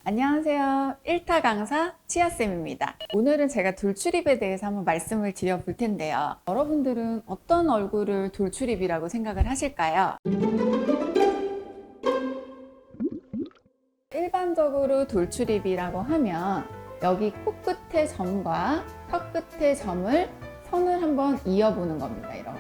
안녕하세요. 1타 강사 치아쌤입니다. 오늘은 제가 돌출입에 대해서 한번 말씀을 드려볼 텐데요. 여러분들은 어떤 얼굴을 돌출입이라고 생각을 하실까요? 일반적으로 돌출입이라고 하면 여기 코끝의 점과 턱끝의 점을 선을 한번 이어보는 겁니다. 이렇게.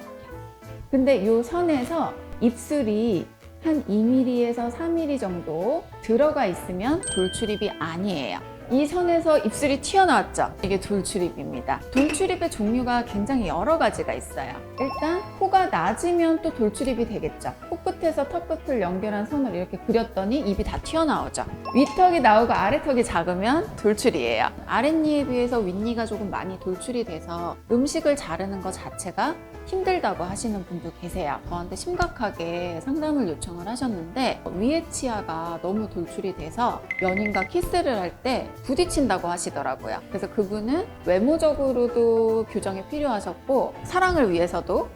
근데 이 선에서 입술이 한 2mm에서 4mm 정도 들어가 있으면 돌출입이 아니에요. 이 선에서 입술이 튀어나왔죠? 이게 돌출입입니다. 돌출입의 종류가 굉장히 여러 가지가 있어요. 일단 코가 낮으면 또 돌출입이 되겠죠. 코끝에서 턱끝을 연결한 선을 이렇게 그렸더니 입이 다 튀어나오죠. 윗턱이 나오고 아래턱이 작으면 돌출이에요. 아랫니에 비해서 윗니가 조금 많이 돌출이 돼서 음식을 자르는 것 자체가 힘들다고 하시는 분도 계세요. 저한테 심각하게 상담을 요청을 하셨는데 위에 치아가 너무 돌출이 돼서 연인과 키스를 할 때 부딪힌다고 하시더라고요. 그래서 그분은 외모적으로도 교정이 필요하셨고 사랑을 위해서도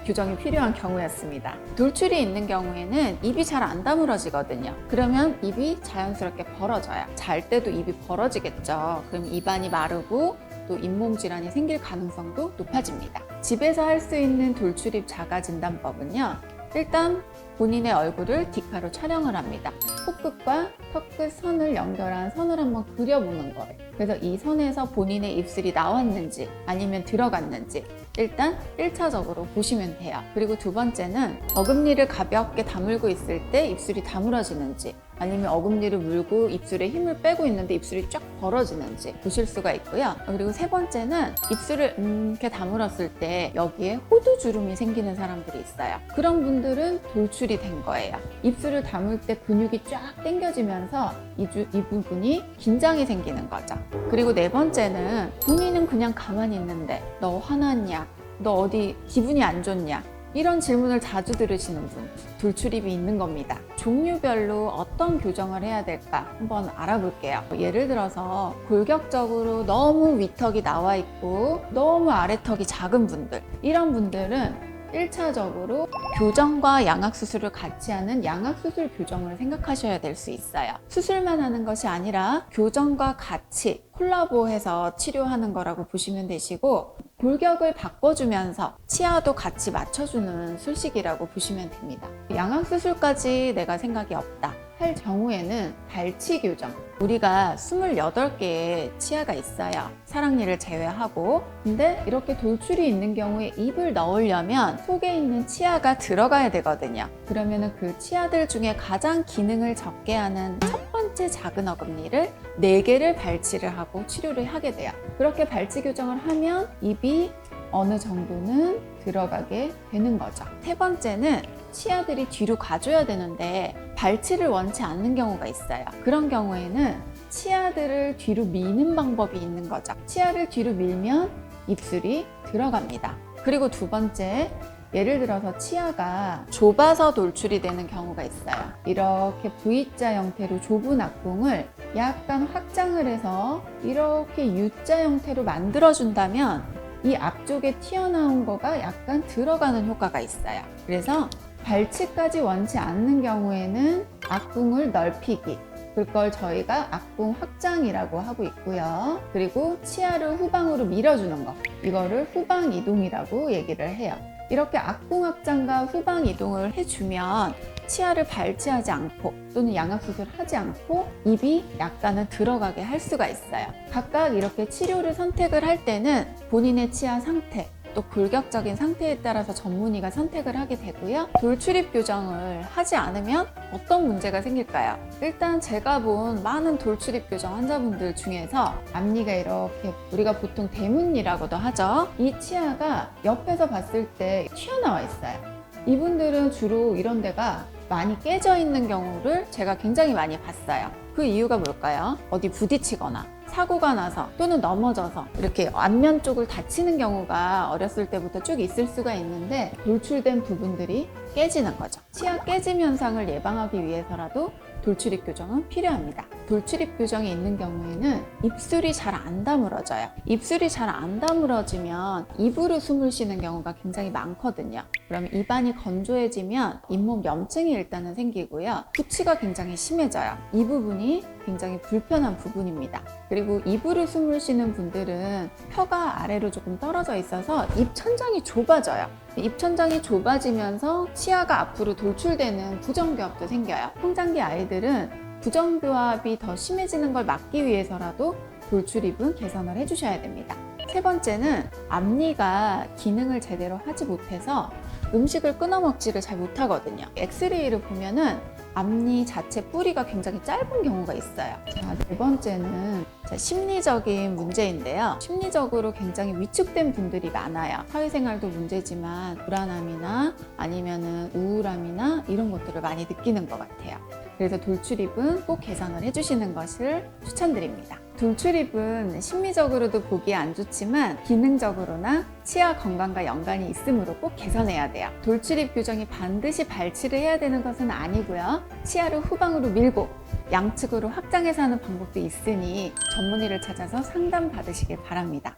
교정이 필요한 경우였습니다. 돌출이 있는 경우에는 입이 잘 안 다물어지거든요. 그러면 입이 자연스럽게 벌어져요. 잘 때도 입이 벌어지겠죠. 그럼 입안이 마르고 또 잇몸 질환이 생길 가능성도 높아집니다. 집에서 할 수 있는 돌출입 자가 진단법은요. 일단 본인의 얼굴을 디카로 촬영을 합니다. 코끝과 턱끝 선을 연결한 선을 한번 그려보는 거예요. 그래서 이 선에서 본인의 입술이 나왔는지 아니면 들어갔는지 일단 1차적으로 보시면 돼요. 그리고 두 번째는 어금니를 가볍게 다물고 있을 때 입술이 다물어지는지 아니면 어금니를 물고 입술에 힘을 빼고 있는데 입술이 쫙 벌어지는지 보실 수가 있고요. 그리고 세 번째는 입술을 이렇게 다물었을 때 여기에 호두주름이 생기는 사람들이 있어요. 그런 분들은 돌출이 된 거예요. 입술을 다물 때 근육이 쫙 당겨지면서 이 부분이 긴장이 생기는 거죠. 그리고 네 번째는 본인은 그냥 가만히 있는데 너 화났냐? 너 어디 기분이 안 좋냐? 이런 질문을 자주 들으시는 분, 돌출입이 있는 겁니다. 종류별로 어떤 교정을 해야 될까 한번 알아볼게요. 예를 들어서 골격적으로 너무 윗턱이 나와 있고 너무 아래턱이 작은 분들, 이런 분들은 1차적으로 교정과 양악수술을 같이 하는 양악수술 교정을 생각하셔야 될 수 있어요. 수술만 하는 것이 아니라 교정과 같이 콜라보해서 치료하는 거라고 보시면 되시고 골격을 바꿔주면서 치아도 같이 맞춰주는 술식이라고 보시면 됩니다. 양악수술까지 내가 생각이 없다 할 경우에는 발치 교정, 우리가 28개의 치아가 있어요. 사랑니를 제외하고. 근데 이렇게 돌출이 있는 경우에 입을 넣으려면 속에 있는 치아가 들어가야 되거든요. 그러면 그 치아들 중에 가장 기능을 적게 하는 첫 번째 작은 어금니를 4개를 발치를 하고 치료를 하게 돼요. 그렇게 발치 교정을 하면 입이 어느 정도는 들어가게 되는 거죠. 세 번째는 치아들이 뒤로 가줘야 되는데 발치를 원치 않는 경우가 있어요. 그런 경우에는 치아들을 뒤로 미는 방법이 있는 거죠. 치아를 뒤로 밀면 입술이 들어갑니다. 그리고 두 번째, 예를 들어서 치아가 좁아서 돌출이 되는 경우가 있어요. 이렇게 V자 형태로 좁은 악궁을 약간 확장을 해서 이렇게 U자 형태로 만들어준다면 이 앞쪽에 튀어나온 거가 약간 들어가는 효과가 있어요. 그래서 발치까지 원치 않는 경우에는 악궁을 넓히기, 그걸 저희가 악궁 확장이라고 하고 있고요. 그리고 치아를 후방으로 밀어주는 거, 이거를 후방 이동이라고 얘기를 해요. 이렇게 악궁 확장과 후방 이동을 해주면 치아를 발치하지 않고 또는 양악수술을 하지 않고 입이 약간은 들어가게 할 수가 있어요. 각각 이렇게 치료를 선택을 할 때는 본인의 치아 상태, 또 골격적인 상태에 따라서 전문의가 선택을 하게 되고요. 돌출입 교정을 하지 않으면 어떤 문제가 생길까요? 일단 제가 본 많은 돌출입 교정 환자분들 중에서 앞니가 이렇게 우리가 보통 대문니라고도 하죠. 이 치아가 옆에서 봤을 때 튀어나와 있어요. 이분들은 주로 이런 데가 많이 깨져 있는 경우를 제가 굉장히 많이 봤어요. 그 이유가 뭘까요? 어디 부딪히거나 사고가 나서 또는 넘어져서 이렇게 안면 쪽을 다치는 경우가 어렸을 때부터 쭉 있을 수가 있는데 돌출된 부분들이 깨지는 거죠. 치아 깨짐 현상을 예방하기 위해서라도 돌출입 교정은 필요합니다. 돌출입 교정이 있는 경우에는 입술이 잘 안 다물어져요. 입술이 잘 안 다물어지면 입으로 숨을 쉬는 경우가 굉장히 많거든요. 그러면 입안이 건조해지면 잇몸 염증이 일단은 생기고요. 구취가 굉장히 심해져요. 이 부분이 굉장히 불편한 부분입니다. 그리고 입으로 숨을 쉬는 분들은 혀가 아래로 조금 떨어져 있어서 입 천장이 좁아져요. 입 천장이 좁아지면서 치아가 앞으로 돌출되는 부정교합도 생겨요. 성장기 아이들은 부정교합이 더 심해지는 걸 막기 위해서라도 돌출입은 개선을 해주셔야 됩니다. 세 번째는 앞니가 기능을 제대로 하지 못해서 음식을 끊어 먹지를 잘 못하거든요. 엑스레이를 보면은 앞니 자체 뿌리가 굉장히 짧은 경우가 있어요. 자, 네 번째는 심리적인 문제인데요. 심리적으로 굉장히 위축된 분들이 많아요. 사회생활도 문제지만 불안함이나 아니면은 우울함이나 이런 것들을 많이 느끼는 것 같아요. 그래서 돌출입은 꼭 개선을 해주시는 것을 추천드립니다. 돌출입은 심리적으로도 보기 안 좋지만 기능적으로나 치아 건강과 연관이 있으므로 꼭 개선해야 돼요. 돌출입 교정이 반드시 발치를 해야 되는 것은 아니고요. 치아를 후방으로 밀고 양측으로 확장해서 하는 방법도 있으니 전문의를 찾아서 상담 받으시길 바랍니다.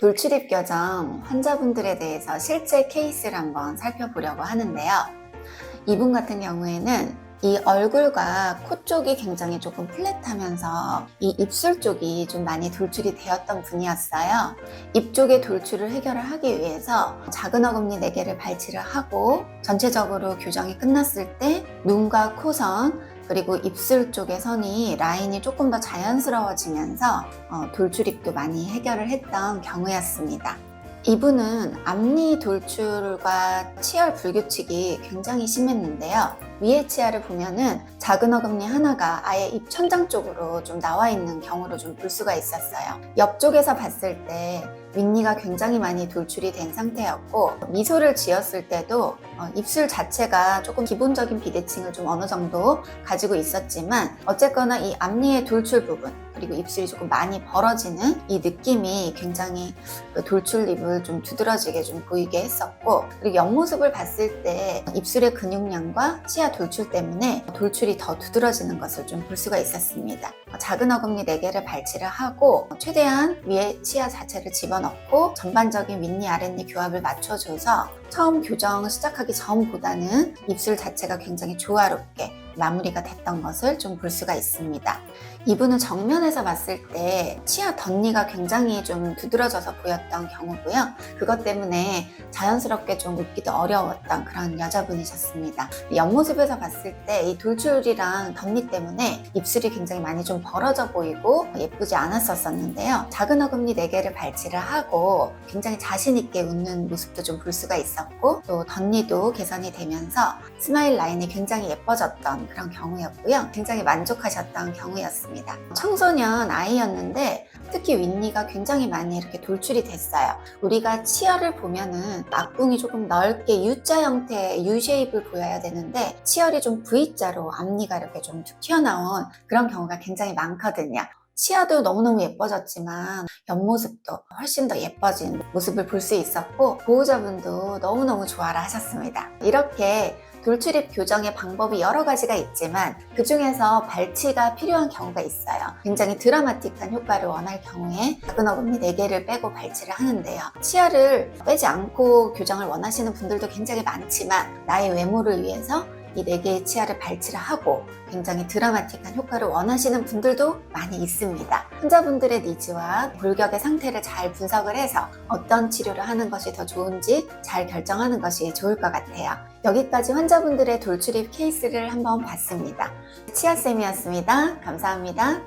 돌출입 교정 환자분들에 대해서 실제 케이스를 한번 살펴보려고 하는데요. 이분 같은 경우에는 이 얼굴과 코 쪽이 굉장히 조금 플랫하면서 이 입술 쪽이 좀 많이 돌출이 되었던 분이었어요. 입 쪽의 돌출을 해결을 하기 위해서 작은 어금니 4개를 발치를 하고 전체적으로 교정이 끝났을 때 눈과 코선 그리고 입술 쪽의 선이 라인이 조금 더 자연스러워지면서 돌출입도 많이 해결을 했던 경우였습니다. 이분은 앞니 돌출과 치열 불규칙이 굉장히 심했는데요. 위에 치아를 보면은 작은 어금니 하나가 아예 입 천장 쪽으로 좀 나와 있는 경우로 좀 볼 수가 있었어요. 옆쪽에서 봤을 때 윗니가 굉장히 많이 돌출이 된 상태였고 미소를 지었을 때도 입술 자체가 조금 기본적인 비대칭을 좀 어느 정도 가지고 있었지만 어쨌거나 이 앞니의 돌출 부분 그리고 입술이 조금 많이 벌어지는 이 느낌이 굉장히 돌출입을 좀 두드러지게 좀 보이게 했었고 그리고 옆모습을 봤을 때 입술의 근육량과 치아 돌출 때문에 돌출이 더 두드러지는 것을 좀 볼 수가 있었습니다. 작은 어금니 4개를 발치를 하고 최대한 위에 치아 자체를 집어넣고 전반적인 윗니 아랫니 교합을 맞춰줘서 처음 교정 시작하기 전보다는 입술 자체가 굉장히 조화롭게 마무리가 됐던 것을 좀 볼 수가 있습니다. 이분은 정면에서 봤을 때 치아 덧니가 굉장히 좀 두드러져서 보였던 경우고요. 그것 때문에 자연스럽게 좀 웃기도 어려웠던 그런 여자분이셨습니다. 옆모습에서 봤을 때 이 돌출이랑 덧니 때문에 입술이 굉장히 많이 좀 벌어져 보이고 예쁘지 않았었는데요. 작은 어금니 4개를 발치를 하고 굉장히 자신 있게 웃는 모습도 좀 볼 수가 있었고 또 덧니도 개선이 되면서 스마일 라인이 굉장히 예뻐졌던 그런 경우였고요. 굉장히 만족하셨던 경우였습니다. 청소년 아이였는데 특히 윗니가 굉장히 많이 이렇게 돌출이 됐어요. 우리가 치아를 보면은 앞궁이 조금 넓게 U자 형태의 U 쉐입을 보여야 되는데 치열이 좀 V자로 앞니가 이렇게 좀 툭 튀어나온 그런 경우가 굉장히 많거든요. 치아도 너무너무 예뻐졌지만 옆모습도 훨씬 더 예뻐진 모습을 볼 수 있었고 보호자분도 너무너무 좋아라 하셨습니다. 이렇게 돌출입 교정의 방법이 여러 가지가 있지만 그 중에서 발치가 필요한 경우가 있어요. 굉장히 드라마틱한 효과를 원할 경우에 작은 어금니 4개를 빼고 발치를 하는데요. 치아를 빼지 않고 교정을 원하시는 분들도 굉장히 많지만 나의 외모를 위해서 이 4개의 치아를 발치를 하고 굉장히 드라마틱한 효과를 원하시는 분들도 많이 있습니다. 환자분들의 니즈와 골격의 상태를 잘 분석을 해서 어떤 치료를 하는 것이 더 좋은지 잘 결정하는 것이 좋을 것 같아요. 여기까지 환자분들의 돌출입 케이스를 한번 봤습니다. 치아쌤이었습니다. 감사합니다.